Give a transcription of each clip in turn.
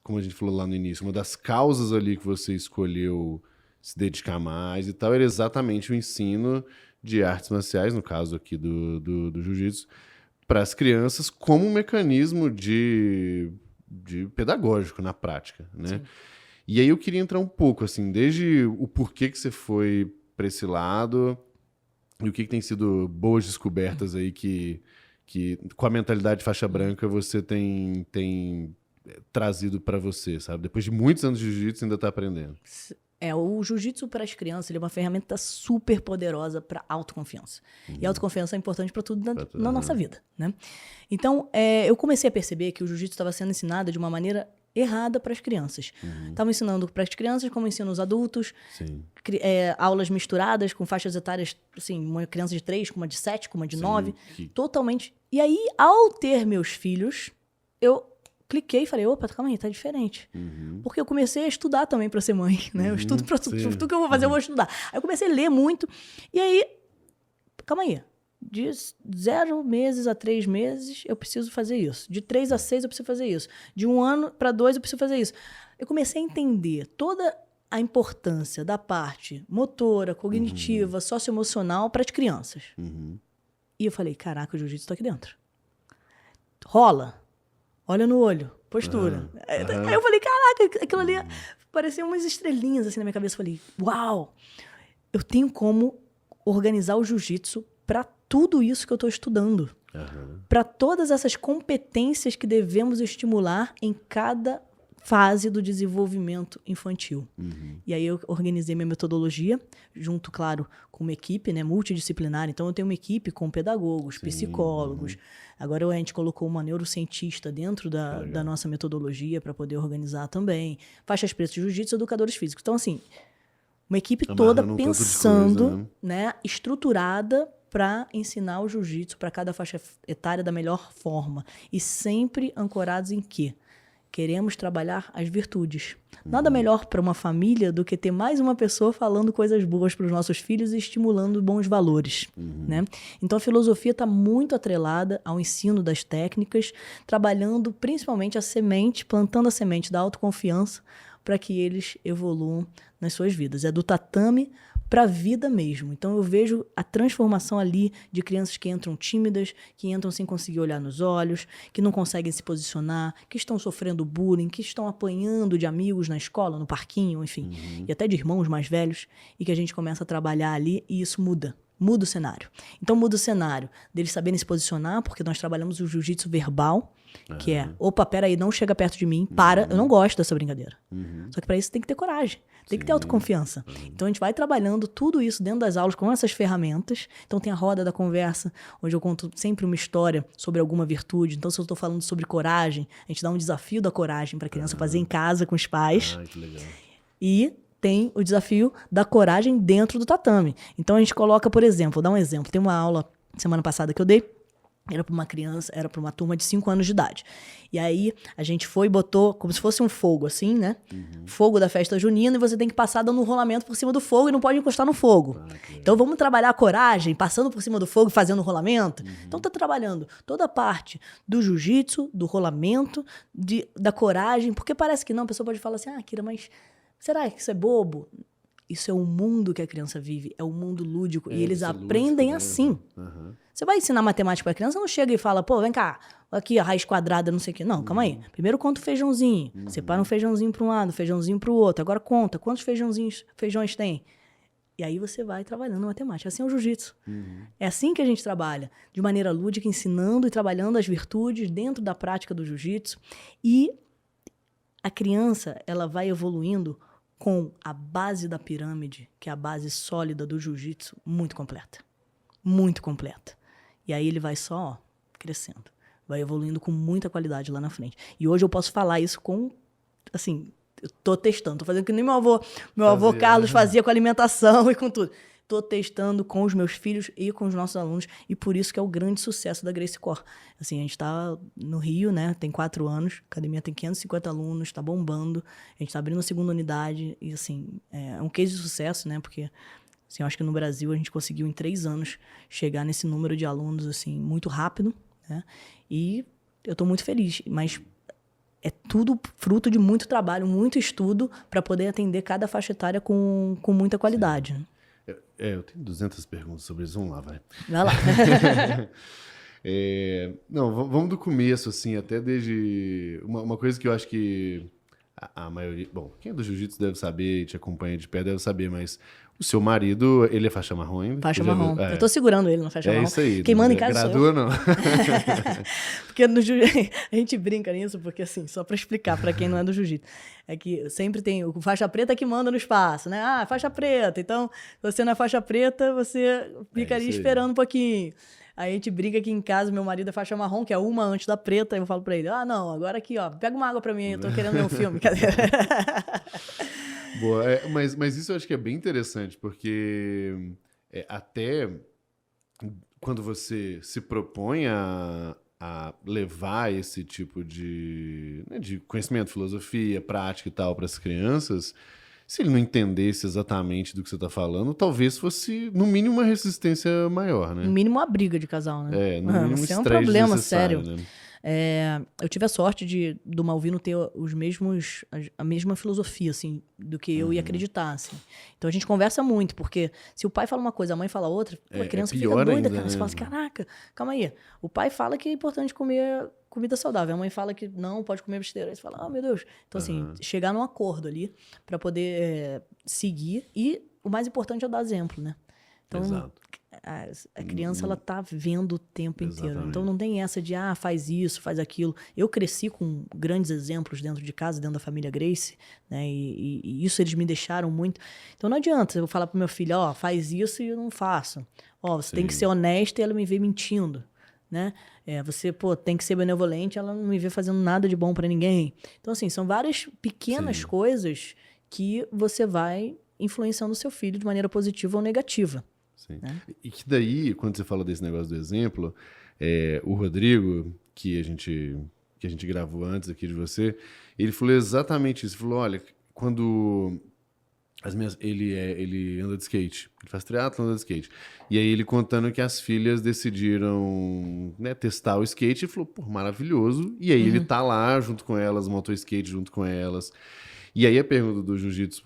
como a gente falou lá no início, uma das causas ali que você escolheu se dedicar mais e tal, era exatamente o ensino de artes marciais, no caso aqui do jiu-jitsu, para as crianças como um mecanismo de pedagógico na prática, né? Sim. E aí eu queria entrar um pouco, assim, desde o porquê que você foi para esse lado e o que tem sido boas descobertas aí que com a mentalidade faixa branca você tem trazido para você, sabe? Depois de muitos anos de jiu-jitsu ainda tá aprendendo. O jiu-jitsu para as crianças ele é uma ferramenta super poderosa para autoconfiança. E a autoconfiança é importante para tudo na nossa vida, né? Então, eu comecei a perceber que o jiu-jitsu estava sendo ensinado de uma maneira errada para as crianças. Estavam ensinando para as crianças como ensinam os adultos, Sim. aulas misturadas com faixas etárias, assim, uma criança de 3 com uma de 7, com uma de 9, totalmente. E aí, ao ter meus filhos, eu cliquei e falei, opa, calma aí, tá diferente. Porque eu comecei a estudar também para ser mãe, né? Eu estudo para tudo que eu vou fazer, eu vou estudar. Aí eu comecei a ler muito, e aí, calma aí, de 0 meses a 3 meses eu preciso fazer isso. De 3 a 6 eu preciso fazer isso. De 1 ano para 2 eu preciso fazer isso. Eu comecei a entender toda a importância da parte motora, cognitiva, socioemocional para as crianças. E eu falei, caraca, o jiu-jitsu tá aqui dentro. Rola. Olha no olho, postura. Aí eu falei, caraca, aquilo ali parecia umas estrelinhas assim na minha cabeça. Eu falei, uau, eu tenho como organizar o jiu-jitsu para tudo isso que eu estou estudando. Para todas essas competências que devemos estimular em cada fase do desenvolvimento infantil. E aí eu organizei minha metodologia, junto, claro, com uma equipe, né, multidisciplinar. Então eu tenho uma equipe com pedagogos, psicólogos. Agora a gente colocou uma neurocientista dentro da nossa metodologia para poder organizar também. Faixas pretas de jiu-jitsu, educadores físicos. Então, assim, uma equipe toda pensando, né, estruturada para ensinar o jiu-jitsu para cada faixa etária da melhor forma. E sempre ancorados em quê? Queremos trabalhar as virtudes. Nada melhor para uma família do que ter mais uma pessoa falando coisas boas para os nossos filhos e estimulando bons valores. Né? Então, a filosofia está muito atrelada ao ensino das técnicas, trabalhando principalmente a semente, plantando a semente da autoconfiança para que eles evoluam nas suas vidas. É do tatame para a vida mesmo. Então, eu vejo a transformação ali de crianças que entram tímidas, que entram sem conseguir olhar nos olhos, que não conseguem se posicionar, que estão sofrendo bullying, que estão apanhando de amigos na escola, no parquinho, enfim, e até de irmãos mais velhos, e que a gente começa a trabalhar ali e isso muda. Muda o cenário. Então, muda o cenário deles saberem se posicionar, porque nós trabalhamos o jiu-jitsu verbal, que é, opa, peraí, não chega perto de mim, para, eu não gosto dessa brincadeira. Só que para isso tem que ter coragem, tem que ter autoconfiança. Então a gente vai trabalhando tudo isso dentro das aulas com essas ferramentas. Então tem a roda da conversa, onde eu conto sempre uma história sobre alguma virtude. Então se eu estou falando sobre coragem, a gente dá um desafio da coragem para a criança fazer em casa com os pais. Que legal. E tem o desafio da coragem dentro do tatame. Então a gente coloca, por exemplo, vou dar um exemplo. Tem uma aula semana passada que eu dei, era para uma criança, era para uma turma de 5 anos de idade. E aí a gente foi e botou como se fosse um fogo, assim, né? Fogo da festa junina, e você tem que passar dando um rolamento por cima do fogo e não pode encostar no fogo. Então vamos trabalhar a coragem, passando por cima do fogo e fazendo o rolamento. Então tá trabalhando toda a parte do jiu-jitsu, do rolamento, da coragem, porque parece que não, a pessoa pode falar assim, Kira, mas será que isso é bobo? Isso é o mundo que a criança vive, é o mundo lúdico, e eles aprendem assim. Você vai ensinar matemática para a criança, não chega e fala, pô, vem cá, aqui a raiz quadrada, não sei o quê. Não, calma aí. Primeiro conta o feijãozinho. Separa um feijãozinho para um lado, um feijãozinho para o outro. Agora conta, quantos feijões tem? E aí você vai trabalhando matemática. Assim é o jiu-jitsu. É assim que a gente trabalha, de maneira lúdica, ensinando e trabalhando as virtudes dentro da prática do jiu-jitsu. E a criança, ela vai evoluindo com a base da pirâmide, que é a base sólida do jiu-jitsu, muito completa. Muito completa. E aí ele vai só crescendo. Vai evoluindo com muita qualidade lá na frente. E hoje eu posso falar isso com, assim, eu tô testando. Tô fazendo que nem meu avô Carlos fazia com alimentação e com tudo. Tô testando com os meus filhos e com os nossos alunos. E por isso que é o grande sucesso da Gracie Core. Assim, a gente tá no Rio, né? Tem 4 anos. A academia tem 550 alunos. Tá bombando. A gente tá abrindo a 2ª unidade. E, assim, é um case de sucesso, né? Porque... assim, eu acho que no Brasil a gente conseguiu em 3 anos chegar nesse número de alunos assim muito rápido, né? E eu estou muito feliz, mas é tudo fruto de muito trabalho, muito estudo para poder atender cada faixa etária com muita qualidade. Né? Eu tenho 200 perguntas sobre isso. Vamos lá, vai. Vai lá. Não, vamos do começo, assim, até desde... Uma coisa que eu acho que a maioria... Bom, quem é do jiu-jitsu deve saber, te acompanha de pé deve saber, mas o seu marido, ele é faixa marrom ainda? Faixa marrom. Eu tô segurando ele na faixa marrom. É isso aí. Quem manda em casa gradua, sou eu. Não. Porque a gente brinca nisso, porque assim, só pra explicar pra quem não é do jiu-jitsu, é que sempre tem o faixa preta que manda no espaço, né? Ah, faixa preta. Então, se você não é faixa preta, você fica ali esperando um pouquinho. Aí a gente brinca aqui em casa, meu marido é faixa marrom, que é uma antes da preta, aí eu falo pra ele, não, agora aqui, ó, pega uma água pra mim, eu tô querendo ver um filme. Cadê? Boa, mas isso eu acho que é bem interessante, porque até quando você se propõe a levar esse tipo de conhecimento, filosofia, prática e tal para as crianças, se ele não entendesse exatamente do que você está falando, talvez fosse, no mínimo, uma resistência maior, né? No mínimo, uma briga de casal, né? No mínimo, isso é um estresse problema desnecessário, sério. Né? Eu tive a sorte do Malvino ter a mesma filosofia, assim, do que eu ia acreditar, assim. Então a gente conversa muito, porque se o pai fala uma coisa, a mãe fala outra, a criança fica doida, ainda, cara. Né? Você fala assim, caraca, calma aí. O pai fala que é importante comer comida saudável, a mãe fala que não pode comer besteira. Aí você fala, meu Deus. Então, assim, chegar num acordo ali para poder seguir. E o mais importante é dar exemplo, né? Então, Exato. A criança, ela tá vendo o tempo Exatamente. inteiro. Então, não tem essa de, faz isso, faz aquilo. Eu cresci com grandes exemplos dentro de casa, dentro da família Gracie, né? E isso eles me deixaram muito. Então, não adianta eu falar pro meu filho, faz isso e eu não faço. Você tem que ser honesta e ela me vê mentindo, né? Você, tem que ser benevolente, ela não me vê fazendo nada de bom para ninguém. Então, assim, são várias pequenas coisas que você vai influenciando o seu filho de maneira positiva ou negativa. Sim. Né? E que daí, quando você fala desse negócio do exemplo, o Rodrigo, que a gente gravou antes aqui de você, ele falou exatamente isso. Ele falou, olha, quando ele anda de skate, ele faz triatlo, anda de skate. E aí ele contando que as filhas decidiram, né, testar o skate e falou, maravilhoso. E aí ele tá lá junto com elas, montou skate junto com elas. E aí a pergunta do jiu-jitsu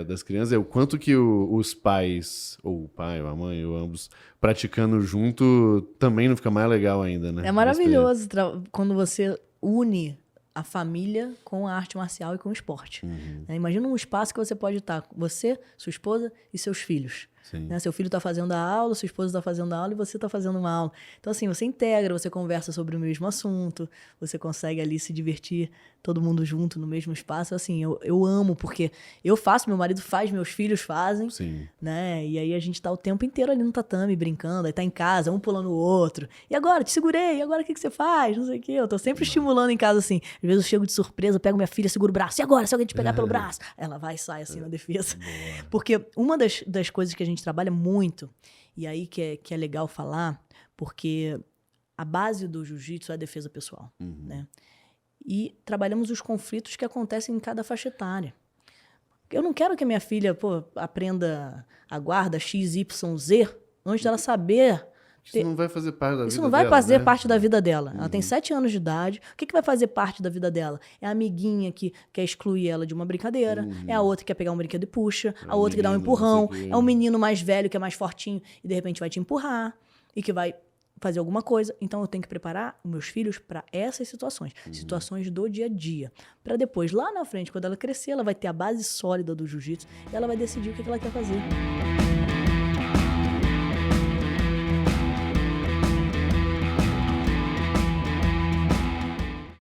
das crianças é o quanto que os pais, ou o pai, ou a mãe, ou ambos, praticando junto, também não fica mais legal ainda, né? É maravilhoso quando você une a família com a arte marcial e com o esporte. Imagina um espaço que você pode estar, você, sua esposa e seus filhos. Né? Seu filho está fazendo a aula, sua esposa está fazendo a aula e você está fazendo uma aula. Então, assim, você integra, você conversa sobre o mesmo assunto, você consegue ali se divertir todo mundo junto no mesmo espaço. Assim, eu amo, porque eu faço, meu marido faz, meus filhos fazem. Né? E aí a gente tá o tempo inteiro ali no tatame, brincando, aí tá em casa, um pulando o outro. E agora? Te segurei, e agora o que você faz? Não sei o quê. Eu tô sempre estimulando em casa, assim. Às vezes eu chego de surpresa, pego minha filha, seguro o braço. E agora? Se alguém te pegar pelo braço? Ela vai e sai, assim, na defesa. Porque uma das coisas que a gente trabalha muito, e aí que é legal falar, porque a base do jiu-jitsu é a defesa pessoal, né? E trabalhamos os conflitos que acontecem em cada faixa etária. Eu não quero que a minha filha aprenda a guarda XYZ antes dela saber. Isso não vai fazer parte da vida dela. Isso não vai fazer parte da vida dela. Ela tem 7 anos de idade. O que vai fazer parte da vida dela? É a amiguinha que quer excluir ela de uma brincadeira. É a outra que quer pegar um brinquedo e puxa. A outra que dá um empurrão. É um menino mais velho que é mais fortinho e de repente vai te empurrar. E que vai fazer alguma coisa. Então eu tenho que preparar os meus filhos para essas situações. Situações do dia a dia. Para depois, lá na frente, quando ela crescer, ela vai ter a base sólida do jiu-jitsu e ela vai decidir o que ela quer fazer.